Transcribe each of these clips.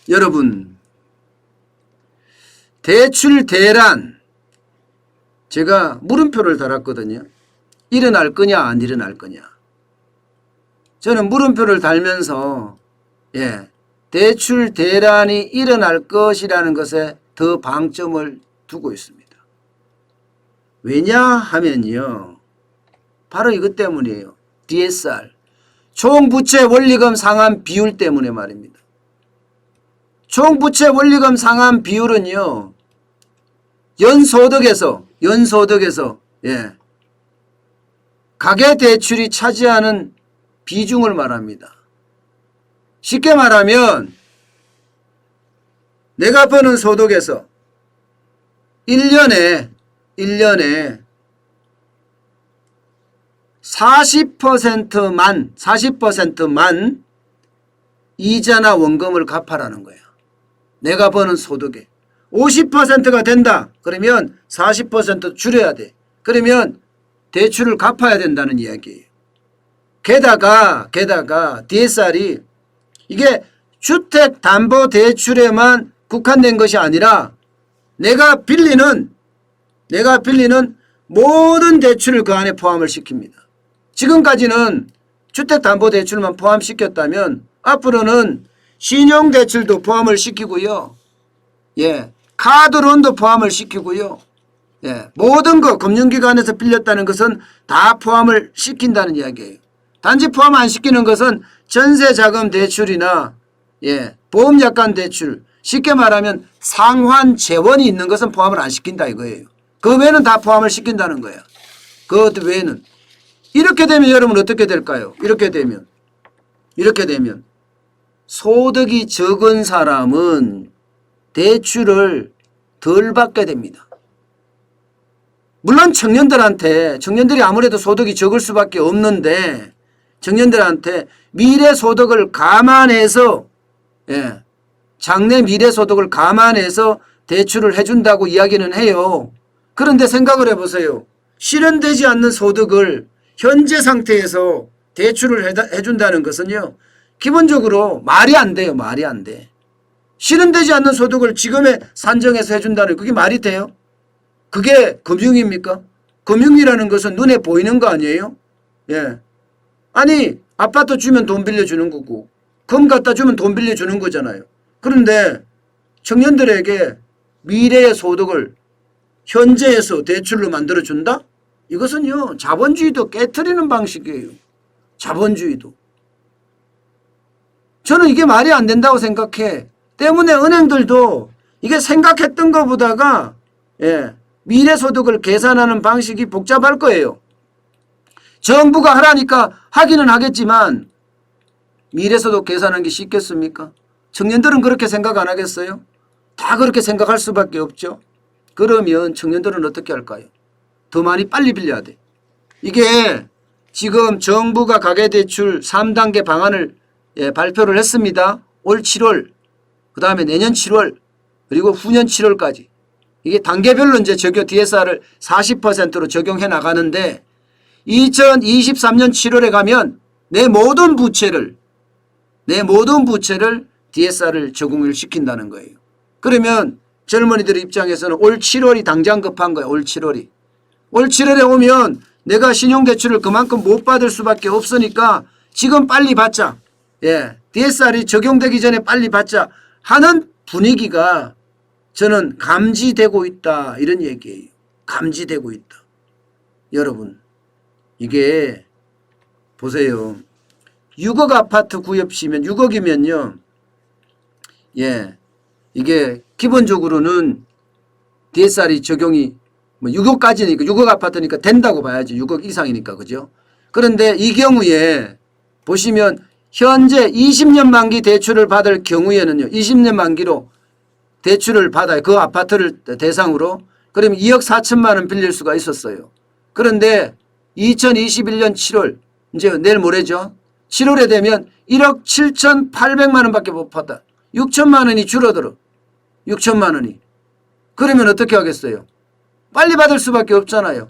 여러분, 대출 대란 제가 물음표를 달았거든요. 일어날 거냐 안 일어날 거냐. 저는 물음표를 달면서 대출 대란이 일어날 것이라는 것에 더 방점을 두고 있습니다. 왜냐하면요, 바로 이것 때문이에요. DSR, 총부채 원리금 상환 비율 때문에 말입니다. 총부채 원리금 상환 비율은요, 연소득에서 가계대출이 차지하는 비중을 말합니다. 쉽게 말하면 내가 버는 소득에서 1년에 40%만 이자나 원금을 갚아라는 거야. 내가 버는 소득에 50%가 된다. 그러면 40% 줄여야 돼. 그러면 대출을 갚아야 된다는 이야기예요. 게다가 DSR이 이게 주택담보대출에만 국한된 것이 아니라 내가 빌리는 모든 대출을 그 안에 포함을 시킵니다. 지금까지는 주택담보대출만 포함시켰다면 앞으로는 신용대출도 포함을 시키고요. 카드론도 포함을 시키고요. 모든 거 금융기관에서 빌렸다는 것은 다 포함을 시킨다는 이야기예요. 단지 포함 안 시키는 것은 전세자금 대출이나 보험약관 대출, 쉽게 말하면 상환 재원이 있는 것은 포함을 안 시킨다 이거예요. 그 외에는 다 포함을 시킨다는 거야. 그 외에는. 이렇게 되면 여러분 어떻게 될까요? 이렇게 되면 소득이 적은 사람은 대출을 덜 받게 됩니다. 물론 청년들이 아무래도 소득이 적을 수밖에 없는데 청년들한테 미래 소득을 감안해서 장래 미래 소득을 감안해서 대출을 해준다고 이야기는 해요. 그런데 생각을 해보세요. 실현되지 않는 소득을 현재 상태에서 대출을 해준다는 것은요, 기본적으로 말이 안 돼요. 말이 안 돼. 실현되지 않는 소득을 지금에 산정해서 해준다는, 그게 말이 돼요? 그게 금융입니까? 금융이라는 것은 눈에 보이는 거 아니에요? 아니, 아파트 주면 돈 빌려주는 거고 금 갖다 주면 돈 빌려주는 거잖아요. 그런데 청년들에게 미래의 소득을 현재에서 대출로 만들어준다? 이것은요, 자본주의도 깨트리는 방식이에요. 자본주의도. 저는 이게 말이 안 된다고 생각해. 때문에 은행들도 이게 생각했던 것보다가 미래 소득을 계산하는 방식이 복잡할 거예요. 정부가 하라니까 하기는 하겠지만 미래 소득 계산하는 게 쉽겠습니까? 청년들은 그렇게 생각 안 하겠어요? 다 그렇게 생각할 수밖에 없죠. 그러면 청년들은 어떻게 할까요? 더 많이 빨리 빌려야 돼. 이게 지금 정부가 가계대출 3단계 방안을 발표를 했습니다. 올 7월, 그 다음에 내년 7월, 그리고 후년 7월까지. 이게 단계별로 이제 DSR을 40%로 적용해 나가는데 2023년 7월에 가면 내 모든 부채를 DSR을 적용을 시킨다는 거예요. 그러면 젊은이들 입장에서는 올 7월이 당장 급한 거예요. 올 7월에 오면 내가 신용대출을 그만큼 못 받을 수밖에 없으니까 지금 빨리 받자. DSR이 적용되기 전에 빨리 받자 하는 분위기가 저는 감지되고 있다, 이런 얘기예요. 감지되고 있다. 여러분, 이게 보세요. 6억 아파트 구입시면 6억이면요. 이게 기본적으로는 DSR이 적용이 6억까지니까 6억 아파트니까 된다고 봐야지. 6억 이상이니까. 그죠? 그런데 이 경우에 보시면 현재 20년 만기 대출을 받을 경우에는요. 20년 만기로 대출을 받아요. 그 아파트를 대상으로. 그러면 2억 4천만 원 빌릴 수가 있었어요. 그런데 2021년 7월, 이제 내일 모레죠. 7월에 되면 1억 7,800만 원밖에 못 받아. 6천만 원이 줄어들어. 6천만 원이. 그러면 어떻게 하겠어요? 빨리 받을 수밖에 없잖아요.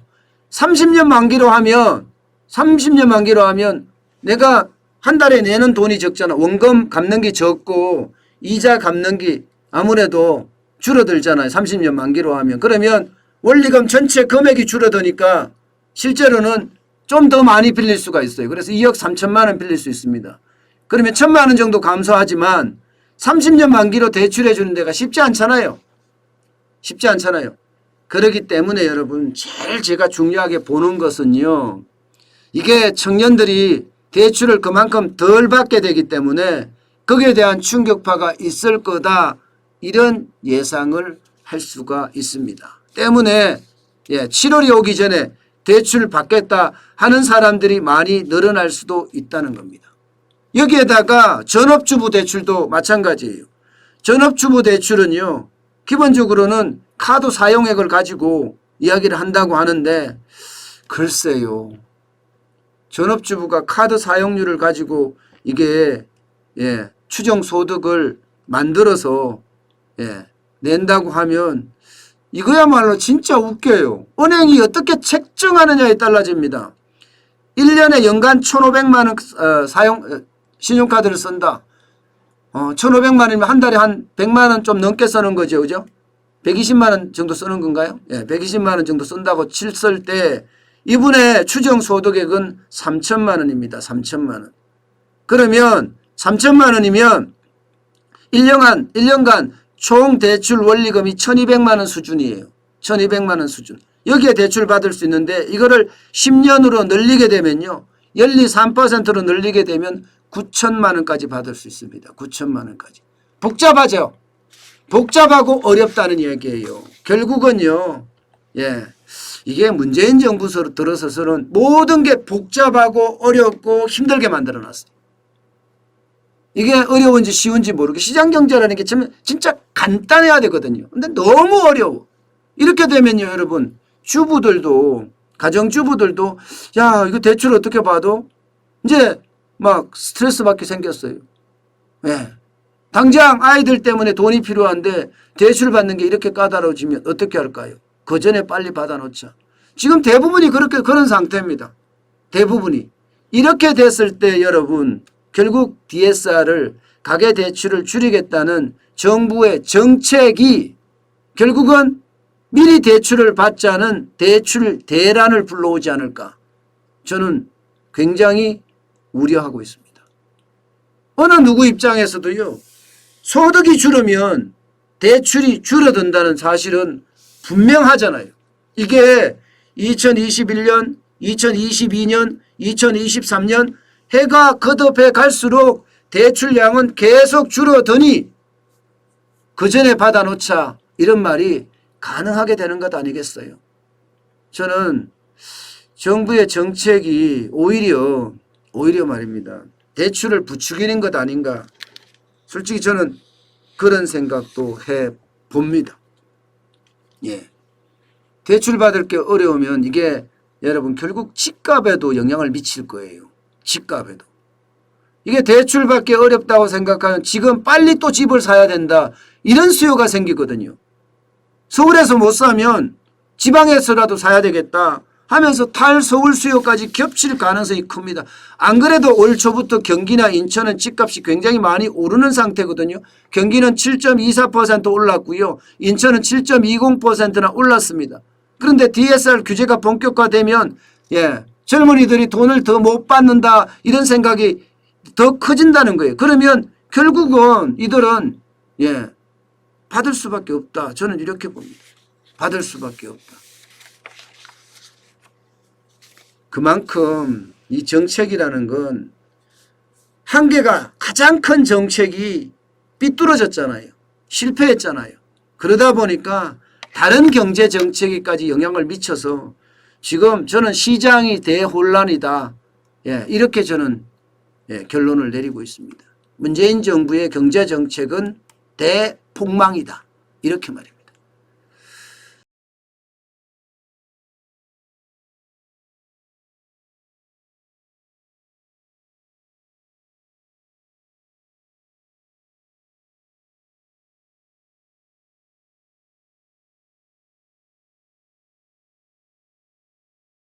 30년 만기로 하면 내가 한 달에 내는 돈이 적잖아. 원금 갚는 게 적고 이자 갚는 게 아무래도 줄어들잖아요. 30년 만기로 하면. 그러면 원리금 전체 금액이 줄어드니까 실제로는 좀 더 많이 빌릴 수가 있어요. 그래서 2억 3천만 원 빌릴 수 있습니다. 그러면 1,000만 원 정도 감소하지만 30년 만기로 대출해 주는 데가 쉽지 않잖아요. 쉽지 않잖아요. 그렇기 때문에 여러분 제일 제가 중요하게 보는 것은요. 이게 청년들이 대출을 그만큼 덜 받게 되기 때문에 거기에 대한 충격파가 있을 거다. 이런 예상을 할 수가 있습니다. 때문에 7월이 오기 전에 대출 받겠다 하는 사람들이 많이 늘어날 수도 있다는 겁니다. 여기에다가 전업주부 대출도 마찬가지예요. 전업주부 대출은요. 기본적으로는 카드 사용액을 가지고 이야기를 한다고 하는데 글쎄요. 전업주부가 카드 사용률을 가지고 이게 추정소득을 만들어서 낸다고 하면 이거야말로 진짜 웃겨요. 은행이 어떻게 책정하느냐에 달라집니다. 1년에 연간 1,500만 원 신용카드를 쓴다. 1,500만 원이면 한 달에 한 100만 원 좀 넘게 쓰는 거죠. 그죠? 120만 원 정도 쓰는 건가요? 120만 원 정도 쓴다고 칠 때 이분의 추정 소득액은 3천만 원입니다. 3천만 원. 그러면 3천만 원이면 1년간 총 대출 원리금이 1,200만 원 수준이에요. 1,200만 원 수준. 여기에 대출 받을 수 있는데 이거를 10년으로 늘리게 되면요. 3%로 늘리게 되면 9천만 원까지 받을 수 있습니다. 9천만 원까지. 복잡하죠. 복잡하고 어렵다는 얘기예요. 결국은요. 이게 문재인 정부 들어서서는 모든 게 복잡하고 어렵고 힘들게 만들어놨어요. 이게 어려운지 쉬운지 모르게 시장경제라는 게 진짜 간단해야 되거든요. 근데 너무 어려워. 이렇게 되면요 여러분 주부들도 가정주부들도 야 이거 대출 어떻게 받아? 이제 막 스트레스 받게 생겼어요. 당장 아이들 때문에 돈이 필요한데 대출 받는 게 이렇게 까다로워지면 어떻게 할까요? 그 전에 빨리 받아놓자. 지금 대부분이 그런 상태입니다. 대부분이. 이렇게 됐을 때 여러분 결국 DSR을 가계대출을 줄이겠다는 정부의 정책이 결국은 미리 대출을 받자는 대출 대란을 불러오지 않을까. 저는 굉장히 우려하고 있습니다. 어느 누구 입장에서도요. 소득이 줄으면 대출이 줄어든다는 사실은 분명하잖아요. 이게 2021년, 2022년, 2023년 해가 거듭해 갈수록 대출량은 계속 줄어드니 그 전에 받아놓자 이런 말이 가능하게 되는 것 아니겠어요. 저는 정부의 정책이 오히려 말입니다. 대출을 부추기는 것 아닌가. 솔직히 저는 그런 생각도 해봅니다. 대출 받을 게 어려우면 이게 여러분 결국 집값에도 영향을 미칠 거예요. 집값에도. 이게 대출 받기 어렵다고 생각하면 지금 빨리 또 집을 사야 된다. 이런 수요가 생기거든요. 서울에서 못 사면 지방에서라도 사야 되겠다 하면서 탈서울 수요까지 겹칠 가능성이 큽니다. 안 그래도 올 초부터 경기나 인천은 집값이 굉장히 많이 오르는 상태거든요. 경기는 7.24% 올랐고요. 인천은 7.20%나 올랐습니다. 그런데 DSR 규제가 본격화되면 젊은이들이 돈을 더 못 받는다 이런 생각이 더 커진다는 거예요. 그러면 결국은 이들은 받을 수밖에 없다. 저는 이렇게 봅니다. 받을 수밖에 없다. 그만큼 이 정책이라는 건 한계가 가장 큰 정책이 삐뚤어졌잖아요. 실패했잖아요. 그러다 보니까 다른 경제 정책에까지 영향을 미쳐서 지금 저는 시장이 대혼란이다. 이렇게 저는 결론을 내리고 있습니다. 문재인 정부의 경제 정책은 대폭망이다. 이렇게 말입니다.